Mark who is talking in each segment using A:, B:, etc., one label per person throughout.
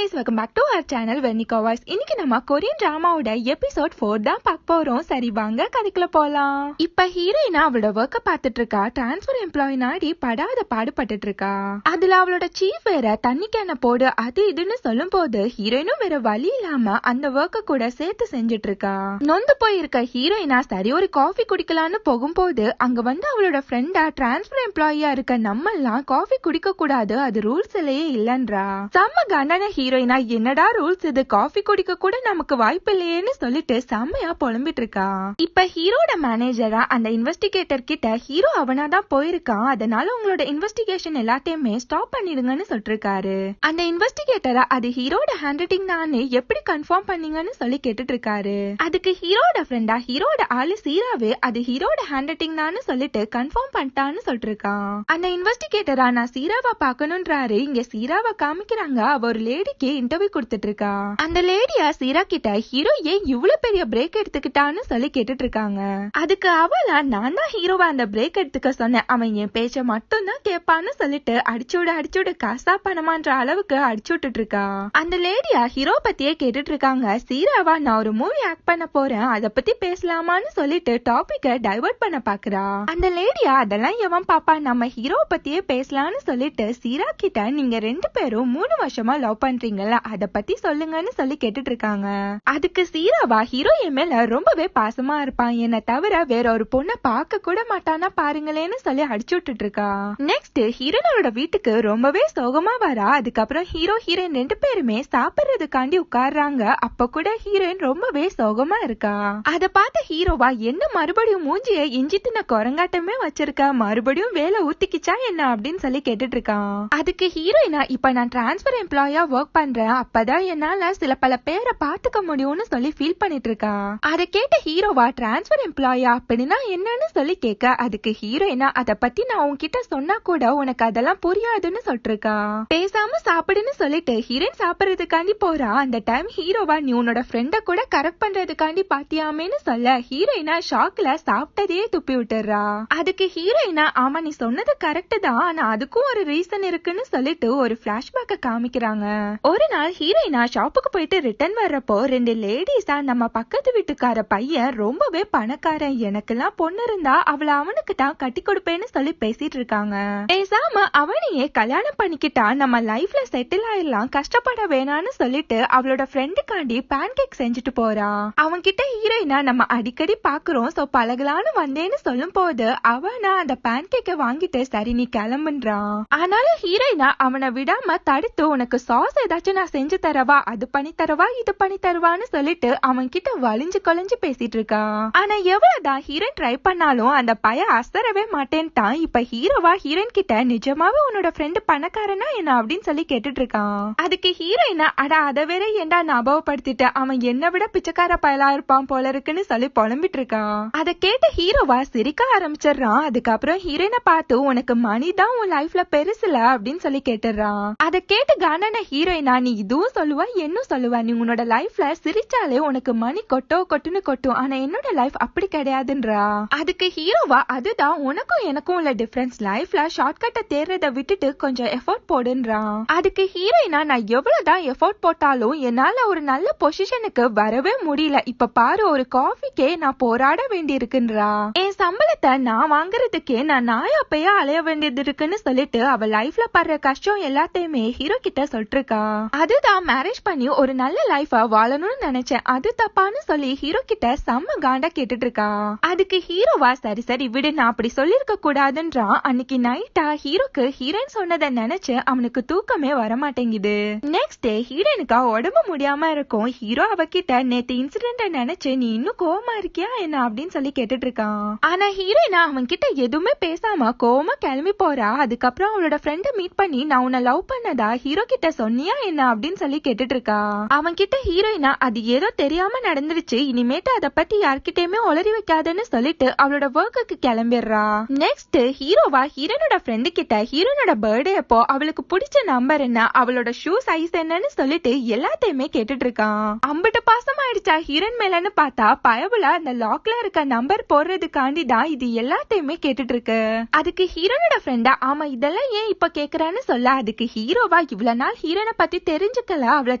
A: guys, welcome back to our channel Vernica Voice. இன்னைக்கு நம்ம Korean டிராமாவோட episode 4 தான் பார்க்க போறோம். சரி வாங்க கதைக்குள்ள போலாம். இப்ப ஹீரோயினா அவளோட ஒர்க்க பார்த்துட்டு இருக்கா. டிரான்ஸ்ஃபர் எம்ப்ளாயி நாடி படாத பாடுபட்டுட்டு இருக்கா. அதுல அவளோட சீஃப் வேற தண்ணி கேன போடு அது இதுன்னு சொல்லும் போது ஹீரோயினும் வேற வழி இல்லாம அந்த ஒர்க்க கூட சேர்த்து செஞ்சுட்டு இருக்கா. நொந்து போயிருக்க ஹீரோயினா சரி ஒரு காஃபி குடிக்கலான்னு போகும்போது அங்க வந்து அவளோட ஃப்ரெண்டா டிரான்ஸ்ஃபர் எம்ப்ளாயியா இருக்க நம்ம எல்லாம் காஃபி குடிக்க கூடாது, அது ரூல்ஸ் இல்லையே இல்லன்றா. செம்ம கண்டான ஹீரோயினா என்னடா ரூல்ஸ் இது, காஃபி குடிக்க கூட நமக்கு வாய்ப்பு இல்லையேன்னு சொல்லிட்டு செம்மையா புலம்பிட்டு இருக்கா. இப்ப ஹீரோட மேனேஜரா அந்த இன்வெஸ்டிகேட்டர் கிட்ட ஹீரோ அவனாதான் போயிருக்கான், அதனால உங்களோட இன்வெஸ்டிகேஷன் எல்லாத்தையுமே ஸ்டாப் பண்ணிடுங்கன்னு சொல்லிருக்காரு. அந்த இன்வெஸ்டிகேட்டரா அது ஹீரோட ஹேண்ட் ரைட்டிங் தான் எப்படி கன்ஃபார்ம் பண்ணீங்கன்னு சொல்லி கேட்டுட்டு இருக்காரு. அதுக்கு ஹீரோட ஃப்ரெண்டா ஹீரோட ஆளு சீராவே அது ஹீரோட ஹேண்ட் ரைட்டிங் தான் சொல்லிட்டு கன்ஃபார்ம் பண்ணிட்டான்னு சொல்லிட்டு இருக்கான். அந்த இன்வெஸ்டிகேட்டரா நான் சீராவை பாக்கணும்ன்றாரு. இங்க சீராவை காமிக்கிறாங்க. அவ ஒரு லேடிக்கு இன்டர்வியூ கொடுத்துட்டு இருக்கா. அந்த லேடியா சீரா கிட்ட ஹீரோ ஏன் இவ்வளவு பெரிய பிரேக் எடுத்துக்கிட்டான்னு சொல்லி கேட்டுட்டு இருக்காங்க. அதுக்கு அவளா நான் தான் ஹீரோவா அந்த பிரேக் எடுத்துக்க சொன்னேன், அவன் என் பேச்ச மட்டும் தான் கேட்பான்னு சொல்லிட்டு அடிச்சுடு காசா பணமான்ற அளவுக்கு அடிச்சு விட்டுட்டு இருக்கா. அந்த லேடியா ஹீரோ பத்தியே கேட்டுட்டு இருக்காங்க. சீராவா நான் ஒரு மூவி ஆக்ட் பண்ண போறேன், அத பத்தி பேசலாமான்னு சொல்லிட்டு டாபிக்க டைவர்ட் பண்ண பாக்குறா. அந்த லேடியா அதெல்லாம் எவன் பாப்பா, நம்ம ஹீரோ பத்தியே பேசலாம்னு சொல்லிட்டு சீரா கிட்ட நீங்க 2 பேரும் 3 வருஷமா லவ் பண்றீங்களா அத பத்தி சொல்லுங்கன்னு சொல்லி கேட்டுட்டு இருக்காங்க. அதுக்கு சீராவா ஹீரோ என் மேல ரொம்பவே பாசமா இருப்பான், என்ன தவிர வேற ஒரு பொண்ணை பார்க்க கூட மாட்டானா பாருங்களேன்னு சொல்லி அடிச்சு விட்டுட்டு இருக்கா. நெக்ஸ்ட் ஹீரோனோட வீட்டுக்கு ரொம்பவே சோகமா வரா. அதுக்கப்புறம் ஹீரோ ஹீரோயின் 2 பேருமே சாப்பிடுறதுக்காண்டி உட்கார்றாங்க. அப்ப கூட ஹீரோயின் ரொம்பவே சோகமா இருக்கா. அத பார்த்த ஹீரோவா என்ன மறுபடியும் மூஞ்சிய இஞ்சி தின்ன குரங்காட்டமே வச்சிருக்க, மறுபடியும் வேலை ஊத்திக்கிச்சா என்ன அப்படின்னு சொல்லி கேட்டுட்டு இருக்கான். அதுக்கு ஹீரோயினா இப்ப நான் டிரான்ஸ்ஃபர் எம்ப்ளாயா ஒர்க் பண்றேன், அப்பதான் என்னால சில பல பேரை பாத்துக்க முடியும்னு சொல்லி ஃபீல் பண்ணிட்டு இருக்கா. அதை கேட்ட ஹீரோவா டிரான்ஸ்ஃபர் எம்ப்ளாயா அப்படின்னா என்னன்னு சொல்லி கேட்க, அதுக்கு ஹீரோயினா அத பத்தி நான் உன்கிட்ட சொன்னா கூட உனக்கு அதெல்லாம் புரியாதுன்னு சொல்லிட்டு இருக்கா. பேசாம சாப்பிடுன்னு சொல்லிட்டு ஹீரோயின் சாப்பிடுறதுக்காண்டி போறா. அந்த டைம் ஹீரோவா நீ உன்னோட ஃப்ரெண்ட கூட கரெக்ட் பண்றதுக்காண்டி பாத்தியாமேன்னு சொல்ல ஹீரோயினா ஷாக்ல சாப்பிட்டதையே துப்பி விட்டுறா. அதுக்கு ஹீரோயினா ஆமா நீ சொன்னது கரெக்ட் தான், ஆனா அதுக்கும் ஒரு ரீசன் இருக்குன்னு சொல்லிட்டு ஒரு பிளாஷ்பேக்க காமிக்கிறாங்க. ஒரு நாள் ஹீரோயினா ஷாப்புக்கு போயிட்டு ரிட்டர்ன் வர்றப்போ 2 லேடிஸா நம்ம பக்கத்து வீட்டுக்கார பையன் ரொம்பவே பணக்காரன், எனக்கெல்லாம் பொண்ணு இருந்தா அவளை அவனுக்கு தான் கட்டி கொடுப்பேன்னு சொல்லி பேசிட்டு இருக்காங்க. பேசாம அவனையே கல்யாணம் பண்ணிக்கிட்டா நம்ம லைஃப்ல செட்டில் ஆயிடலாம், கஷ்டப்பட வேணான்னு சொல்லிட்டு அவளோட ஃப்ரெண்டுக்காண்டி பேன் கேக் செஞ்சுட்டு போறா. அவன் கிட்ட ஹீரோயினா நம்ம அடிக்கடி பாக்குறோம் சோ பழகலான்னு வந்தேன்னு சொல்லும் போது அவனா அந்த பேன் கேக்க வாங்கிட்டு சரி நீ கிளம்புன்றான். ஆனாலும் ஹீரோயினா அவனை விடாம தடுத்து உனக்கு சாஸ் ஏதாச்சும் நான் செஞ்சு தரவா, அது பண்ணி தரவா, இது பண்ணி தருவான்னு சொல்லிட்டு அவன் கிட்ட வலிஞ்சு கொலைஞ்சு பேசிட்டு இருக்கா. ஆனா எவ்வளவுதான் ஹீரோயின் ட்ரை பண்ணாலும் அந்த பையன் அசரவே மாட்டேன்ட்டான். இப்ப ஹீரோவா ஹீரோயின் கிட்ட நிஜமாவே உன்னோட ஃப்ரெண்டு பணக்காரனா என்ன அப்படின்னு சொல்லி கேட்டுட்டு இருக்கான். அதுக்கு ஹீரோயினா அட அத வேற ஏண்டா ஞாபகப்படுத்திட்டு, அவன் என்ன விட பிச்சைக்கார பயலா இருப்பான் போல இருக்குன்னு சொல்லி புலம்பிட்டு இருக்கான். அதை கேட்ட ஹீரோவா சிரிக்க ஆரம்பிச்சிடறான். அதுக்கப்புறம் ஹீரோயினை பார்த்து உனக்கு மணி தான் உன் லைஃப்ல பெருசுல அப்படின்னு சொல்லி கேட்டுறான். அதை கேட்டு காண்டான ஹீரோயினா நீ இதுவும் சொல்லுவ என்னும் சொல்லுவ, நீ உன்னோட லைஃப்ல சிரிச்சாலே உனக்கு மணி கொட்டுன்னு கொட்டும், ஆனா என்னோட லைஃப் அப்படி கிடையாதுன்றா. அதுக்கு ஹீரோவா அதுதான் உனக்கும் எனக்கும் உள்ள டிஃபரன்ஸ், லைஃப்ல ஷார்ட்கட்டை தேர்றத விட்டுட்டு கொஞ்சம் எஃபோர்ட் போடுன்றான். அதுக்கு ஹீரோயினா நான் எவ்வளவுதான் எஃபோர்ட் போட்டாலும் என்னால ஒரு நல்ல பொசிஷனுக்கு வரவே முடியல, இப்ப பாரு ஒரு காஃபிக்கே நான் போராட வேண்டி இருக்குன்றா. என் சம்பளத்தை நான் வாங்குறதுக்கே நான் நாயாப்பையா அலைய வேண்டியது இருக்குன்னு சொல்லிட்டு அவ லைஃப்ல படுற கஷ்டம் எல்லாத்தையுமே ஹீரோ கிட்ட சொல்லிட்டு இருக்கா. அதுதான் மேரேஜ் பண்ணி ஒரு நல்ல லைஃபா வாழணும்னு நினைச்சேன், அது தப்பான்னு சொல்லி ஹீரோ கிட்ட செம்ம காண்டா கேட்டுட்டு இருக்கா. அதுக்கு ஹீரோவா சரி சரி விடு நான் அப்படி சொல்லிருக்க கூடாதுன்றான். அன்னைக்கு நைட்டா ஹீரோக்கு ஹீரோயின் சொன்னதை நினைச்சு அவனுக்கு தூக்கமே வரமாட்டேங்குது. நெக்ஸ்ட் டே ஹீரோயினுக்கா உடம்பு முடியாம இருக்கும். ஹீரோ அவகிட்ட நேத்து இன்சிடென்ட் நினைச்சு நீ இன்னும் கோவமா இருக்கியா என்ன அப்படின்னு சொல்லி கேட்டுட்டு இருக்கான். ஆனா ஹீரோயினா அவன் கிட்ட எதுவுமே பேசாம கோவமா கிளம்பி போறா. அதுக்கப்புறம் அவளோட ஃப்ரெண்ட மீட் பண்ணி நான் உன்னை லவ் பண்ணதா ஹீரோ கிட்ட சொன்னியா என்ன அப்படின்னு சொல்லி கேட்டுட்டு இருக்கா. அவன் கிட்ட ஹீரோயினா அது ஏதோ தெரியாம நடந்துருச்சு, இனிமேட்டு அத பத்தி யார்கிட்டயுமே உளறி வைக்காதுன்னு சொல்லிட்டு அவளோட ஒர்க்குக்கு கிளம்பிடுறா. நெக்ஸ்ட் ஹீரோவா ஹீரோனோட ஃப்ரெண்டு கிட்ட ஹீரோனோட பர்த்டே அப்போ அவளுக்கு பிடிச்ச நம்பர் என்ன, அவளோட ஷூ சைஸ் என்னன்னு சொல்லிட்டு எல்லாத்தையுமே கேட்டுட்டு இருக்கான். அம்பிட்டு பாசம் ஆயிடுச்சா ஹீரோயின் மேலன்னு பார்த்தா பயபுல அந்த லாக்ல இருக்க நம்பர் போடுறதுக்காண்டி தான் இது எல்லாத்தையுமே கேட்டுட்டு இருக்கு. அதுக்கு ஹீரோனோட ஃப்ரெண்டா ஆமா இதெல்லாம் ஏன் இப்ப கேக்குறான்னு சொல்ல, அதுக்கு ஹீரோவா இவ்வளவு நாள் ஹீரோனை பத்தி பத்தி தெரிஞ்சுக்கல, அவளை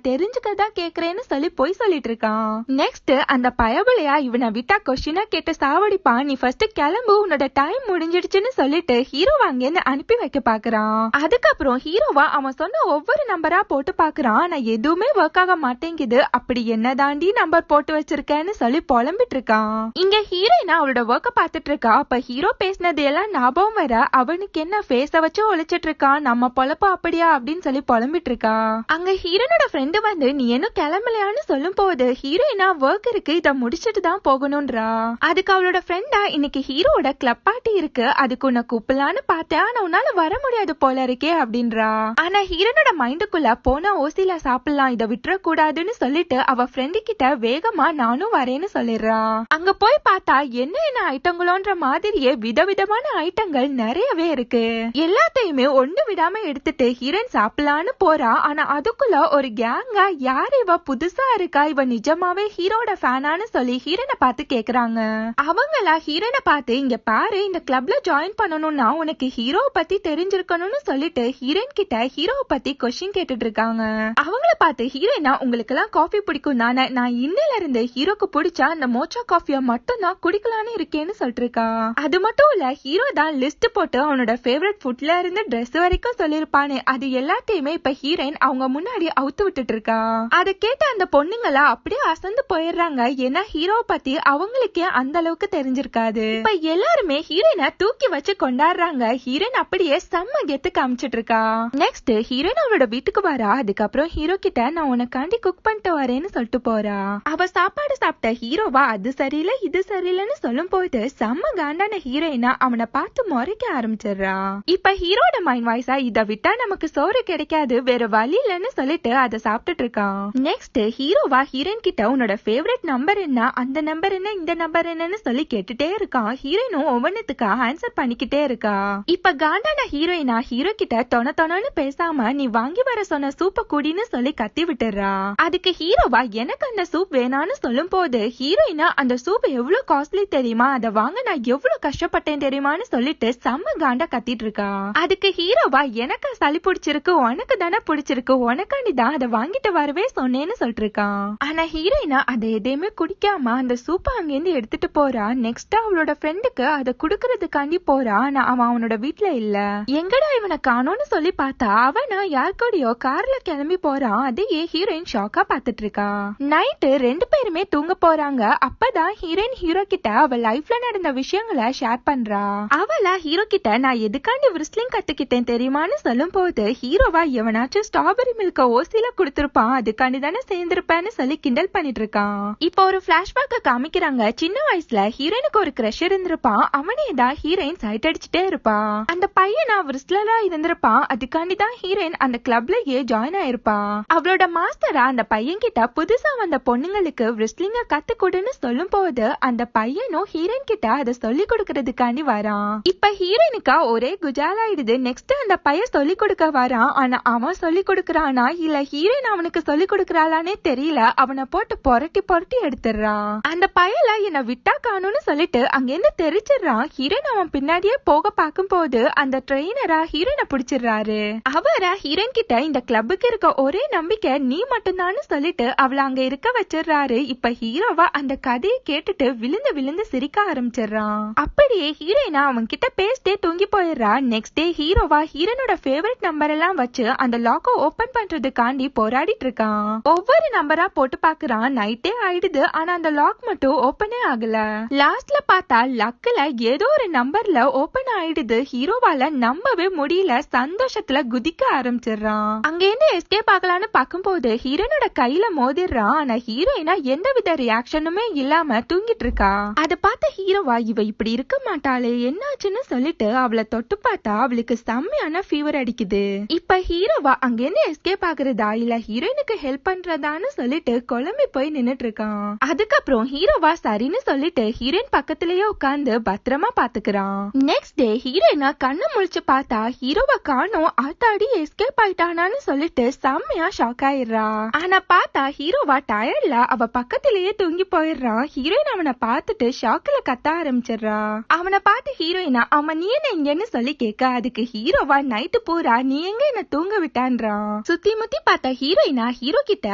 A: தெரிஞ்சுக்கதான் கேக்குறேன்னு சொல்லி போய் சொல்லிட்டு இருக்கான். நெக்ஸ்ட் அந்த பயபுலையா இவனை விட்டா கொஸ்டினா கேட்டு சாவடிப்பான். நீ ஃபர்ஸ்ட் கிளம்பு, உன்னோட டைம் முடிஞ்சிடுச்சுன்னு சொல்லிட்டு ஹீரோவா அங்கேருந்து அனுப்பி வைக்க பாக்குறான். அதுக்கப்புறம் ஹீரோவா அவன் சொன்ன ஒவ்வொரு நம்பரா போட்டு பாக்குறான். ஆனா எதுவுமே ஒர்க் ஆக மாட்டேங்குது. அப்படி என்ன தாண்டி நம்பர் போட்டு வச்சிருக்கேன்னு சொல்லி புலம்பிட்டு இருக்கான். இங்க ஹீரோயினா அவளோட ஒர்க்க பாத்துட்டு இருக்கா. அப்ப ஹீரோ பேசினது எல்லாம் ஞாபகம் வர அவனுக்கு என்ன ஃபேஸ வச்சு ஒழிச்சிட்டு இருக்கான், நம்ம பொழப்பு அப்படியா அப்படின்னு சொல்லி புலம்பிட்டு இருக்கா. அங்க ஹீரோனோட ஃப்ரெண்டு வந்து நீ என்ன கிளம்பலையான்னு சொல்லும் போது ஹீரோயினா ஒர்க் இருக்கு, இத முடிச்சிட்டு தான் போகணும்ன்றா. அதுக்கு அவளோட ஃப்ரெண்டா இன்னைக்கு ஹீரோட கிளப் பார்ட்டி இருக்கு, அதுக்கு உன்னை கூப்பிடலான்னு பார்த்தேன், ஆனா உன்னால வர முடியாது போல இருக்கே அப்படின்றா. ஆனா ஹீரோனோட மைண்டுக்குள்ள போனா ஓசில சாப்பிடலாம், இத விட்டுற கூடாதுன்னு சொல்லிட்டு அவ ஃப்ரெண்டு கிட்ட வேகமா நானும் வரேன்னு சொல்லிடுறா. அங்க போய் பார்த்தா என்ன என்ன ஐட்டங்களோன்ற மாதிரியே விதவிதமான ஐட்டங்கள் நிறையவே இருக்கு. எல்லாத்தையுமே ஒண்ணு விடாம எடுத்துட்டு ஹீரோயின் சாப்பிடலான்னு போறா. ஆனா அதுக்குள்ள ஒரு கேங்கா யார் இவ புதுசா இருக்கா, இவ நிஜமாவே ஹீரோட ஃபேனான்னு சொல்லி ஹீரோனை பார்த்து கேக்குறாங்க. அவங்களா ஹீரோனை பார்த்து இங்க பாரு, இந்த கிளப்ல ஜாயின் பண்ணணும்னா உனக்கு ஹீரோ பத்தி தெரிஞ்சிருக்கணும்னு சொல்லிட்டு ஹீரோயின் கிட்ட ஹீரோ பத்தி கொஸ்டின் கேட்டுட்டு இருக்காங்க. அவங்கள பார்த்து ஹீரோயினா உங்களுக்கு எல்லாம் காஃபி பிடிக்கும் தானே, நான் இன்னில இருந்து ஹீரோக்கு பிடிச்சா அந்த மோச்சா காஃபியா மட்டும் தான் குடிக்கலான்னு இருக்கேன்னு சொல்லிட்டு இருக்கா. அது மட்டும் இல்ல ஹீரோ தான் லிஸ்ட் போட்டு அவனோட ஃபேவரட் ஃபுட்ல இருந்து ட்ரெஸ் வரைக்கும் சொல்லிருப்பானே, அது எல்லாத்தையுமே இப்ப ஹீரோயின் அவங்க முன்னாடி அவுத்து விட்டுட்டு இருக்கா. அதை கேட்ட அந்த பொண்ணுங்களா அப்படியே அசந்து போயிடுறாங்க. ஏன்னா ஹீரோ பத்தி அவங்களுக்கே அந்த அளவுக்கு தெரிஞ்சிருக்காது. இப்ப எல்லாருமே ஹீரோயினை தூக்கி வச்சு கொண்டாடுறாங்க. ஹீரோயின் அப்படியே செம்ம கெத்து காமிச்சிட்டு இருக்கா. நெக்ஸ்ட் ஹீரோயின் அவளோட வீட்டுக்கு வரா. அதுக்கப்புறம் ஹீரோ கிட்ட நான் உனக்காண்டி குக் பண்ணிட்டு வரேன்னு சொல்லிட்டு போறா. அவ சாப்பாடு சாப்பிட்ட ஹீரோவா அது சரியில்லை இது சரியில்லைன்னு சொல்லும் போது செம்ம காண்டான ஹீரோயினா அவனை பார்த்து முறைக்க ஆரம்பிச்சிடுறா. இப்ப ஹீரோட மைண்ட் வாய்ஸா இத விட்டா நமக்கு சோறு கிடைக்காது, வேற வழி இல்லன்னு சொல்லிட்டு அதை சாப்பிட்டுட்டு இருக்கான். நெக்ஸ்ட் ஹீரோவா ஹீரோயின் கிட்ட உன்னோட ஃபேவரட் நம்பர் என்ன, அந்த நம்பர் என்ன, இந்த நம்பர் என்னன்னு சொல்லி கேட்டுட்டே இருக்கான். ஹீரோயினும் ஒவ்வொன்னுத்துக்கு ஆன்சர் பண்ணிக்கிட்டே இருக்கா. இப்ப காண்டான ஹீரோயினா ஹீரோ கிட்ட தொணன்னு பேசாம நீ வாங்கி வர சொன்ன சூப்ப குடின்னு சொல்லி கத்தி விட்டுறா. அதுக்கு ஹீரோவா எனக்கு அந்த சூப் வேணான்னு சொல்லும் போது ஹீரோயினா அந்த சூப் எவ்வளவு காஸ்ட்லி தெரியுமா, அதை வாங்க நான் எவ்வளவு கஷ்டப்பட்டேன் தெரியுமான்னு சொல்லிட்டு செம்ம காண்டா கத்திட்டு இருக்கா. அதுக்கு ஹீரோவா எனக்கு சளி பிடிச்சிருக்கு, உனக்கு தானே பிடிச்சிருக்கு, உனக்காண்டி தான் அதை வாங்கிட்டு வரவே சொன்னேன்னு சொல்லிட்டு இருக்கான். ஆனா ஹீரோயினா அதை எதையுமே குடிக்காம அந்த சூப்பை அங்கிருந்து எடுத்துட்டு போறா. நெக்ஸ்ட் அவளோட ஃப்ரெண்டுக்கு அதை குடுக்கறதுக்காண்டி போறா. ஆனா அவன் அவனோட வீட்டுல இல்ல. எங்கடா இவனை காணோன்னு சொல்லி பார்த்தா அவனா யார் கூடயோ கார்ல கிளம்பி போறான். அதையே ஹீரோயின் ஷாக்கா பாத்துட்டு இருக்கா. நைட்டு ரெண்டு பேருமே தூங்க போறாங்க. அப்பதான் ஹீரோயின் ஹீரோ கிட்ட அவ லைஃப்ல நடந்த விஷயங்களை ஷேர் பண்றா. அவளா ஹீரோ கிட்ட நான் எதுக்காண்டி விரிஸ்லிங் கத்துக்கிட்டேன் தெரியுமான்னு சொல்லும் போது ஹீரோவா எவனாச்சும் ஸ்ட்ராபெரி மில்க ஓசில குடுத்திருப்பான், அதுக்காண்டி தானே சேர்ந்திருப்பேன்னு சொல்லி கிண்டல் பண்ணிட்டு இருக்கான். இப்போ ஒரு பிளாஷ்பேக்க காமிக்கிறாங்க. சின்ன வயசுல ஹீரோயினுக்கு ஒரு கிரஷ் இருந்திருப்பான். அவனே தான் ஹீரோயின் சைட் அடிச்சுட்டே இருப்பான். அந்த பையனா விரிஸ்லரா இருந்திருப்பான். அதுக்காண்டி தான் ஹீரோயின் அந்த கிளப்லயே ஜாயின் ஆயிருப்பான். அவளோட மாஸ்டரா அந்த பையன் கிட்ட புதுசா வந்த பொண்ணுங்களுக்கு விரிஸ்லிங்க கத்து கொடுன்னு சொல்லும் போது அந்த பையனும் ஹீரோயின் கிட்ட அதை சொல்லி கொடுக்கறதுக்காண்டி வரான். இப்ப ஹீரோயினுக்கா ஒரே குஜாலாயிடுது. நெக்ஸ்ட் அந்த பையன் சொல்லி கொடுக்க வரான். ஆனா அவன் சொல்லி கொடுக்கறானா இல்ல ஹீரோயின் அவனுக்கு சொல்லி கொடுக்கறாளானே தெரியல. அவனை போட்டு புரட்டி புரட்டி எடுத்துறான். அந்த பையல என்ன விட்டா காணும்னு சொல்லிட்டு அங்கிருந்து தெரிச்சிடறான். ஹீரோயின் அவன் பின்னாடியே போக பார்க்கும் போது அந்த ட்ரெயினரா ஹீரோயினை பிடிச்சிடுறாரு. அவரா ஹீரோயின் கிட்ட இந்த கிளப்புக்கு இருக்க ஒரே நம்பிக்கை நீ மட்டும்தான்னு சொல்லிட்டு அவளை அங்க இருக்க வச்சிடுறாரு. இப்ப ஹீரோவா அந்த கதையை கேட்டுட்டு விழுந்து விழுந்து சிரிக்க ஆரம்பிச்சிடறான். அப்படியே ஹீரோயினா அவன் கிட்ட பேசிட்டே தூங்கி போயிடுறா. நெக்ஸ்ட் டே ஹீரோவா ஹீரோனோட ஃபேவரட் நம்பர் எல்லாம் வச்சு அந்த லாக்கை ஓபன் பண்றதுக்காண்டி போராடிட்டு இருக்கான். ஒவ்வொரு நம்பரா போட்டு பாக்குறான். நைட்டே ஆயிடுது. ஆனா அந்த லாக் மட்டும் ஓபனே ஆகல. லாஸ்ட்ல பார்த்தா லக்ல ஏதோ ஒரு நம்பர்ல ஓபன் ஆயிடுது. ஹீரோவால நம்பவே முடியல. சந்தோஷத்துல குதிக்க ஆரம்பிச்சிடுறான். அங்க இருந்து எஸ்கேப் ஆகலான்னு பார்க்கும்போது ஹீரோனோட கையில மோதிடுறான். ஆனா ஹீரோயினா எந்தவித ரியாக்ஷனுமே இல்லாம தூங்கிட்டு இருக்கா. அதை பார்த்த ஹீரோவா இவ இப்படி இருக்க மாட்டாளே என்னாச்சுன்னு சொல்லிட்டு அவளை தொட்டு பார்த்தா அவளுக்கு செம்மையான ஃபீவர் அடிக்குது. இப்ப ஹீரோவா அங்க இருந்து எஸ்கேப் ஆகுறதா இல்ல ஹீரோயினுக்கு ஹெல்ப் பண்றதான்னு சொல்லிட்டு குழம்பி போய் நின்னுட்டு இருக்கான். அதுக்கப்புறம் ஹீரோவா சரின்னு சொல்லிட்டு ஹீரோயின் பக்கத்திலேயே உட்கார்ந்து பத்திரமா பாத்துக்கிறான். நெக்ஸ்ட் டே ஹீரோயினா கண்ணு முழிச்சு பார்த்தா ஹீரோவா காணோம். ஆத்தாடி எஸ்கேப் ஆயிட்டானான்னு சொல்லிட்டு செம்மையா ஷாக் ஆயிடுறா. ஆனா பார்த்தா ஹீரோவா டயர்ட்ல அவ பக்கத்திலேயே தூங்கி போயிடுறான். ஹீரோயின் அவனை பார்த்துட்டு ஷாக்ல கத்த ஆரம்பிச்சிடுறா. அவனை பார்த்து ஹீரோயினா அவன் நீ என்ன இங்கன்னு சொல்லி கேட்க அதுக்கு ஹீரோவா நைட்டு பூரா நீ எங்க என்ன தூங்க விட்டான்றான். சுத்தி முத்தி பார்த்த ஹீரோயினா ஹீரோ கிட்ட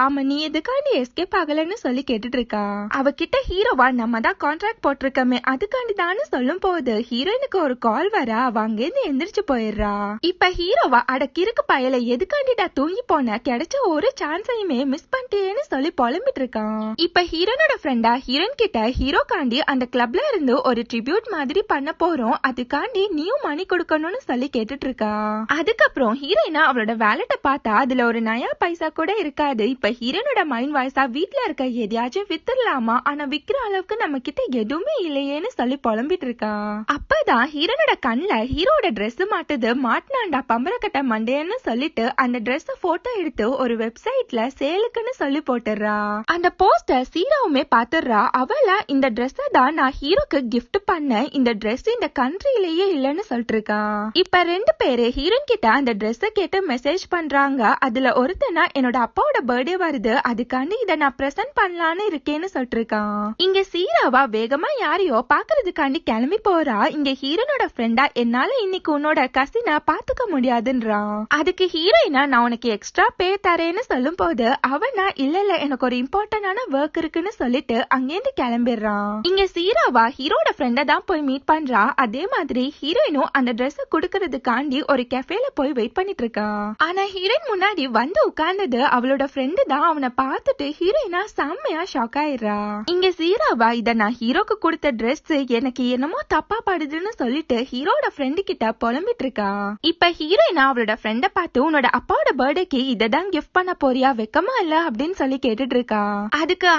A: ஆமா நீ எதுக்காண்டி எஸ்கேப் ஆகலன்னு சொல்லி கேட்டுட்டு இருக்கா. அவகிட்ட ஹீரோவா நம்ம தான் கான்ட்ராக்ட் போட்டிருக்கமே அதுக்காண்டி தானு சொல்லும் போது ஹீரோயினுக்கு ஒரு கால் வர அவ அங்கேருந்து எந்திரிச்சு போயிடுறா. இப்ப ஹீரோவா அட கிறுக்கு பயல எதுக்காண்டிடா தூங்கி போன கிடைச்ச ஒரு சான்ஸையுமே மிஸ் பண்ணிட்டேன்னு சொல்லி புலம்பிட்டு இருக்கான். இப்ப ஹீரோனோட ஃப்ரெண்டா ஹீரோயின் கிட்ட ஹீரோ காண்டி அந்த கிளப்ல இருந்து ஒரு ட்ரிபியூட் மாதிரி பண்ண போறோம் அதுக்காண்டி நீயும் மணி கொடுக்கணும்னு சொல்லி கேட்டுட்டு இருக்கா. அதுக்கப்புறம் ஹீரோயினா அவளோட வேலட்டை பார்த்தா அதுல ஒரு நயா பைசா கூட இருக்காது. இப்ப ஹீரோனோட மைண்ட் வாய்ஸா வீட்டுல இருக்க எதையாச்சும் வித்துடலாமா ஆனா விக்கிற அளவுக்கு நம்ம கிட்ட எதுவுமே இல்லையேன்னு சொல்லி புலம்பிட்டு இருக்கா. அப்பதான் ஹீரோனோட கண்ணுல ஹீரோட ட்ரெஸ் மாட்டுது. மாட்டினாண்டா பம்பரக்கட்ட மண்டையன்னு சொல்லிட்டு அந்த ட்ரெஸ் போட்டோ எடுத்து ஒரு வெப்சைட்ல சேலுக்குன்னு சொல்லி போட்டுறா. அந்த போஸ்டர் சீராவுமே பாத்துறா. அவள இந்த ட்ரெஸ் தான் நான் ஹீரோக்கு கிஃப்ட் பண்ண இந்த ட்ரெஸ் இந்த கண்ட்ரிலேயே இல்லன்னு சொல்லிட்டு இருக்கா. இப்ப ரெண்டு பேரு ஹீரோயின் கிட்ட அந்த ட்ரெஸ் கேட்டு மெசேஜ் பண்றாங்க. அதுல ஒருத்தனா என்னோட அப்பாவோட பர்த்டே வருது அதுக்காண்டி இத நான் பிரசன்ட் பண்ணலான்னு இருக்கேன்னு சொல்லிட்டு இருக்கான். இங்க சீராவா வேகமா யாரையோ பாக்குறதுக்காண்டி கிளம்பி போறா. இங்க ஹீரோனோட ஃப்ரெண்டா என்னால இன்னைக்கு உன்னோட கசினை பாத்துக்க முடியாதுன்றான். அதுக்கு ஹீரோயினா நான் உனக்கு எக்ஸ்ட்ரா பே தரேன்னு சொல்லும் போது அவனா இல்ல எனக்கு ஒரு இம்பார்ட்டன்டான ஒர்க் இருக்குன்னு சொல்லிட்டு அங்கேருந்து கிளம்பிடுறான். இங்க சீராவா ஹீரோட ஃப்ரெண்ட தான் போய் மீட் பண்றா. அதே மாதிரி ஹீரோயினும் அந்த ட்ரெஸ் குடுக்கறதுக்காண்டி ஒரு கெஃபேல போய் வெயிட் பண்ணிட்டு இருக்கா. ஆனா ஹீரோயின் முன்னாடி வந்து உட்கார்ந்தது அவளோட ஃப்ரெண்டு தான். அவனை பார்த்துட்டு ஹீரோயினா செம்மையா ஷாக் ஆயிடுறா. இங்க சீராவா இத நான் ஹீரோக்கு கொடுத்த ட்ரெஸ் எனக்கு என்னமோ தப்பா படுதுன்னு சொல்லிட்டு ஹீரோட ஃப்ரெண்டு கிட்ட புலம்பிட்டு இருக்கா. இப்ப ஹீரோயினா அவளோட ஃப்ரெண்ட பார்த்து உன்னோட அப்பாவோட பர்த்டேக்கு இததான் கிஃப்ட் பண்ண போறியா வெக்கமா இல்ல அப்படின்னு சொல்லி கேட்டுட்டு இருக்கா. அதுக்கு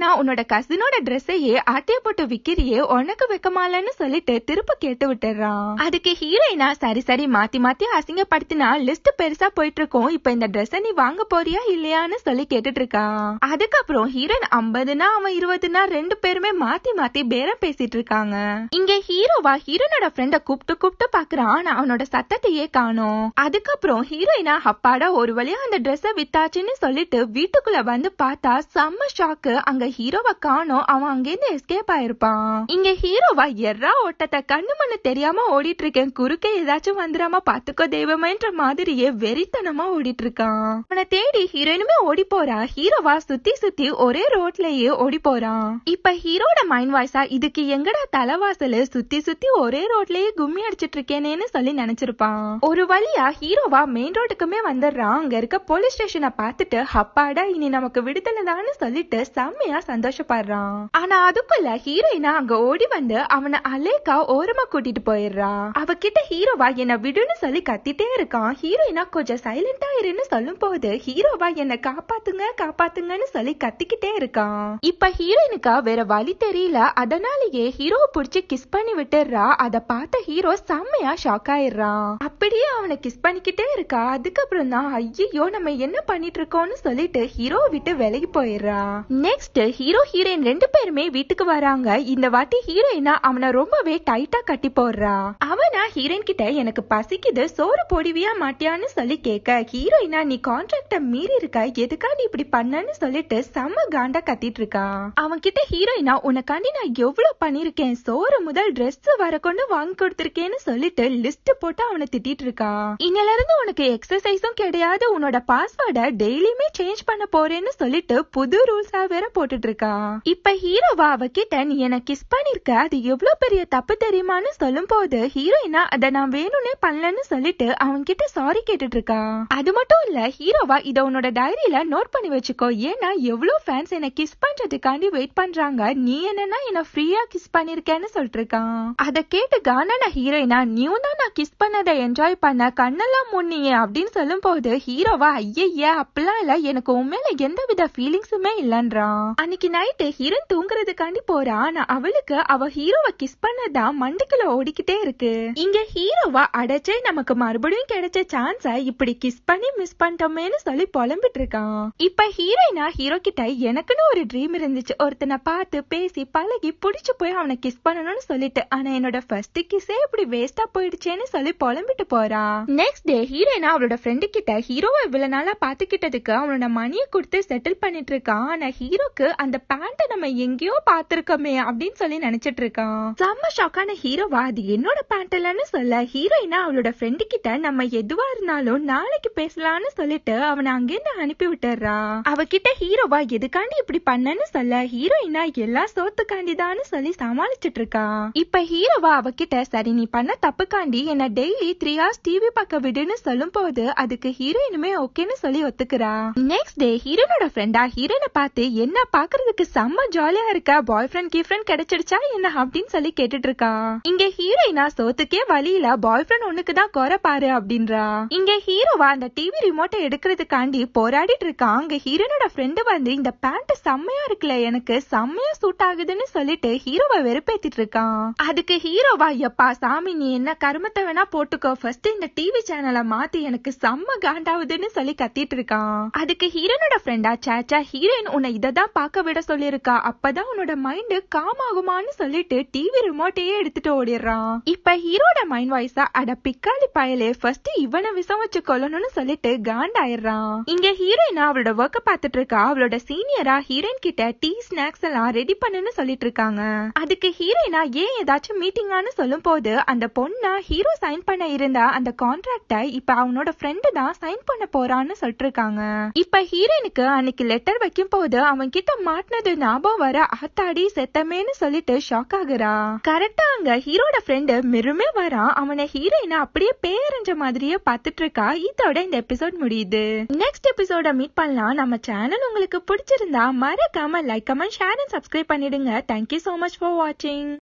A: நான் உன்னோட கசினோட ட்ரெஸ்ஸையே ஆட்டைய போட்டு விக்கிறியே உனக்கு வெக்கமாலன்னு சொல்லிட்டு திருப்ப கேட்டு விட்டுறான். அதுக்கு ஹீரோயினா சரி சரி மாத்தி மாத்தி அசிங்கப்படுத்தினா லிஸ்ட் பெருசா போயிட்டு இருக்கோம். இப்ப இந்த ட்ரெஸ் நீ வாங்க போறியா இல்லையான்னு சொல்லி கேட்டுட்டு இருக்கா. அதுக்கப்புறம் ஹீரோயின் 50னா அவன் 20னா ரெண்டு பேருமே மாத்தி மாத்தி பேரம் பேசிட்டு இருக்காங்க. இங்க ஹீரோவா ஹீரோனோட ஃப்ரெண்ட கூப்பிட்டு பாக்குறான். ஆனா அவனோட சத்தத்தையே காணோம். அதுக்கப்புறம் ஹீரோயினா அப்பாடா ஒரு வழியா அந்த ட்ரெஸ் வித்தாச்சுன்னு சொல்லிட்டு வீட்டுக்குள்ள வந்து பார்த்தா செம்ம ஷாக்கு. அங்க ஹீரோவை காணோம். அவன் அங்கேருந்து எஸ்கேப் ஆயிருப்பான். இங்க ஹீரோவா எர்ரா ஓட்டத்தை கண்ணு மண்ணு தெரியாம ஓடிட்டு இருக்கேன் குறுக்கே ஏதாச்சும் வந்துடாம பாத்துக்கோ தெய்வமேன்ற மாதிரியே வெறித்தனமா ஓடிட்டு இருக்கான். அவனை தேடி ஹீரோயினுமே ஓடி போறா. ஹீரோவா சுத்தி சுத்தி ஒரே ரோட்லயே ஓடி போறான். இப்ப ஹீரோட மைண்ட் வாய்ஸா இதுக்கு எங்கடா தலைவாசல் சுத்தி சுத்தி ஒரே ரோட்லயே கும்மி அடிச்சிட்டு இருக்கேனேன்னு சொல்லி நினைச்சிருப்பான். ஒரு வழியா ஹீரோவா மெயின் ரோட்டுக்குமே வந்துடுறான். அங்க இருக்க போலீஸ் ஸ்டேஷனை பார்த்துட்டு அப்பாடா இனி நமக்கு விடுதலை தான்னு சொல்லிட்டு செம்மையா சந்தோஷப்படுறான். ஆனா அதுக்குள்ள ஹீரோயினா அங்க ஓடி வந்து அவனை அலேக்கா ஓரமா கூட்டிட்டு போயிடுறா. அவகிட்ட ஹீரோவா என்ன விடுன்னு சொல்லி கத்திட்டே இருக்கான். ஹீரோயினா கொஞ்சம் சைலண்டா இருன்னு சொல்லும் போது ஹீரோவா என்ன காப்பாத்துங்கன்னு சொல்லி கத்திக்கிட்டே இருக்கான். இப்ப ஹீரோயினுக்கா வேற வழி தெரியல. அதனாலேயே ஹீரோவை புடிச்சு கிஸ் பண்ணி விட்டுறா. அத பார்த்த ஹீரோ செம்மையா ஷாக் ஆயிடுறான். அப்படியே அவனை கிஸ் பண்ணிக்கிட்டே இருக்கா. அதுக்கப்புறம் தான் ஐயோ நம்ம என்ன பண்ணிட்டு இருக்கோம்னு சொல்லிட்டு ஹீரோவை விட்டு விலகி போயிடுறா. நெக்ஸ்ட் ஹீரோ ஹீரோயின் ரெண்டு பேருமே வீட்டுக்கு வராங்க. இந்த வாட்டி ஹீரோயினா அவனை ரொம்பவே டைட்டா கட்டி போடுறா. அவனா ஹீரோயின் கிட்ட எனக்கு பசிக்குது சோறு போடுவியா மாட்டியான்னு சொல்லி கேட்க ஹீரோயினா நீ கான்ட்ராக்ட மீறி இருக்க எதுக்காண்டி இப்படி பண்ணன்னு சொல்லிட்டு செம்ம காண்டா கத்திட்டு இருக்கா. அவன் கிட்ட ஹீரோயினா உனக்காண்டி நான் எவ்வளவு பண்ணிருக்கேன் சோறு முதல் ட்ரெஸ் வர கொண்டு வாங்கி கொடுத்திருக்கேன்னு சொல்லிட்டு லிஸ்ட் போட்டு அவனை திட்டிட்டு இருக்கா. இன்னில இருந்து உனக்கு எக்ஸசைஸும் கிடையாது உன்னோட பாஸ்வேர்டை டெய்லியுமே சேஞ்ச் பண்ண போறேன்னு சொல்லிட்டு புது ரூல்ஸா வேற போட்டுட்டு இருக்கா. இப்ப ஹீரோவா அவகிட்ட நீ என்ன கிஸ் பண்ணிருக்க அது எவ்வளவு பெரிய தப்பு தெரியுமான்னு சொல்லும் போது ஹீரோயினா அத நான் வேணும்னே பண்ணலன்னு சொல்லிட்டு அவன் கிட்ட சாரி கேட்டுட்டு இருக்கா. அது மட்டும் இல்ல ஹீரோவா இத உன்னோட டைரியில நோட் பண்ணி வச்சுக்கோ. ஏன்னா எவ்வளவு ஃபேன்ஸ் என்ன கிஸ் பண்றதுக்காண்டி வெயிட் பண்றாங்க. நீ என்னன்னா என்ன ஃப்ரீயா கிஸ் பண்ணிருக்கேன்னு சொல்லிட்டு இருக்கான். அத கேட்டு கானான ஹீரோயினா நீயும் தான் நான் கிஸ் பண்ணதை என்ஜாய் பண்ண கண்ணெல்லாம் முன்னியே அப்படின்னு சொல்லும் போது ஹீரோவா ஐயா அப்பெல்லாம் இல்ல எனக்கு உண்மையில எந்த வித ஃபீலிங்ஸுமே இல்லன்றான். அன்னைக்கு நைட்டு ஹீரோயின் தூங்குறதுக்காண்டி போறா. ஆனா அவளுக்கு அவ ஹீரோவை கிஸ் பண்ணதான் மண்டைக்குள்ள ஓடிக்கிட்டே இருக்கு. இங்க ஹீரோவா அடைச்சே நமக்கு மறுபடியும் கிடைச்ச சான்ஸ இப்படி கிஸ் பண்ணி மிஸ் பண்ணிட்டோமேன்னு சொல்லி புலம்பிட்டு இருக்கான். இப்ப ஹீரோயினா ஹீரோ கிட்ட எனக்குன்னு ஒரு ட்ரீம் இருந்துச்சு ஒருத்தனை பார்த்து பேசி பழகி புடிச்சு போய் அவனை கிஸ் பண்ணணும்னு சொல்லிட்டு ஆனா என்னோட ஃபர்ஸ்ட் கிஸ்ஸே இப்படி வேஸ்டா போயிடுச்சேன்னு சொல்லி புலம்பிட்டு போறா. நெக்ஸ்ட் டே ஹீரோயினா அவளோட ஃப்ரெண்டு கிட்ட ஹீரோவை இவ்வளவு நாளா பாத்துக்கிட்டதுக்கு அவனோட மணியை கொடுத்து செட்டில் பண்ணிட்டு இருக்கான். ஆனா ஹீரோக்கு அந்த பேண்ட நம்ம எங்கேயோ பாத்துருக்கோமே அப்படின்னு சொல்லி நினைச்சிட்டு இருக்கான். செம்ம ஷாக்கான ஹீரோவா அது என்னோட பேண்ட் இல்லன்னு சொல்ல ஹீரோயினா அவளோட ஃப்ரெண்டு கிட்ட நம்ம எதுவா இருந்தாலும் நாளைக்கு பேசலாம்னு சொல்லிட்டு அவனை அங்கிருந்து அனுப்பி விட்டுறா. அவகிட்ட ஹீரோவா எதுக்காண்டி இப்படி பண்ணன்னு சொல்ல ஹீரோயினா எல்லா சோத்துக்காண்டிதான்னு சொல்லி சமாளிச்சுட்டு இருக்கா. இப்ப ஹீரோவா அவகிட்ட சரி நீ பண்ண தப்புக்காண்டி என்ன டெய்லி 3 hours டிவி பார்க்க விடுன்னு சொல்லும் போது அதுக்கு ஹீரோயினுமே ஓகேன்னு சொல்லி ஒத்துக்கிறா. நெக்ஸ்ட் டே ஹீரோனோட ஃப்ரெண்டா ஹீரோனை பார்த்து என்ன பாக்குறதுக்கு செம்ம ஜாலியா இருக்கா, பாய் ஃப்ரெண்ட் கீஃப்ரெண்ட் கிடைச்சிடுச்சா என்ன அப்படின்னு சொல்லி கேட்டுட்டு இருக்கா. இங்க ஹீரோயினா சோத்துக்கே வழியில பாய் ஃப்ரெண்ட் ஒண்ணுக்கு தான் குறை பாரு அப்படின்றா. இங்க ஹீரோவா அந்த டிவி ரிமோட்டை எடுக்கிறதுக்காண்டி போராடிட்டு இருக்கா. அங்க ஹீரோனோட ஃப்ரெண்டு வந்து இந்த பேண்ட் செம்மையா இருக்குல்ல, எனக்கு செம்மையா சூட் ஆகுதுன்னு சொல்லிட்டு ஹீரோவை வெறுப்பேத்திட்டு இருக்கான். அதுக்கு ஹீரோவா எப்பா சாமி நீ என்ன கருமத்தை வேணா போட்டுக்கோ, ஃபர்ஸ்ட் இந்த டிவி சேனலை மாத்தி எனக்கு செம்ம காண்டாவுதுன்னு சொல்லி கத்திட்டு இருக்கான். அதுக்கு ஹீரோனோட ஃப்ரெண்டா சாச்சா ஹீரோயின் உன்னை இததான் பார்க்க விட சொல்லிருக்கா, அப்பதான் உன்னோட மைண்ட் காம் ஆகுமான்னு சொல்லிட்டு டிவி ரிமோட்டையே எடுத்துட்டு ஓடிடுறான். இப்ப ஹீரோட மைண்ட் வாய்ஸா அட பிக்காளி பயலே ஃபர்ஸ்ட் இவனை விஷம் வச்சு கொல்லணும்னு சொல்லிட்டு காண்டாயிடுறான். இங்க ஹீரோயினா அவளோட ஒர்க்க பாத்துட்டு இருக்கா. அவளோட சீனியரா ஹீரோயின் கிட்ட டீ ஸ்நாக்ஸ் எல்லாம் ரெடி பண்ணுன்னு சொல்லிட்டு இருக்காங்க. அதுக்கு ஹீரோயினா ஏன் ஏதாச்சும் மீட்டிங்கான்னு சொல்லும் போது அந்த பொண்ணா ஹீரோ சைன் பண்ண இருந்தா அந்த கான்ட்ராக்ட இப்ப அவனோட ஃப்ரெண்டு தான் சைன் பண்ண போறான்னு சொல்லிட்டு இருக்காங்க. இப்ப ஹீரோயினுக்கு அன்னைக்கு லெட்டர் வைக்கும் போது அவன் கிட்ட மாட்டினது ஞாபகம் வர ஆத்தாடி செத்தமேன்னு சொல்லிட்டு ஷாக் ஆகுறா. கரெக்டா அங்க ஹீரோட ஃப்ரெண்டு மிருமே வரான். அவனை ஹீரோயினா அப்படியே பேரஞ்ச மாதிரியே பாத்துட்டு இருக்கா. இதோட இந்த எபிசோட் முடியுது. நெக்ஸ்ட் எபிசோட மீட் பண்ணலாம். நம்ம சேனல் உங்களுக்கு பிடிச்சிருந்தா மறக்காம like comment share and subscribe பண்ணிடுங்க. Thank you so much for watching.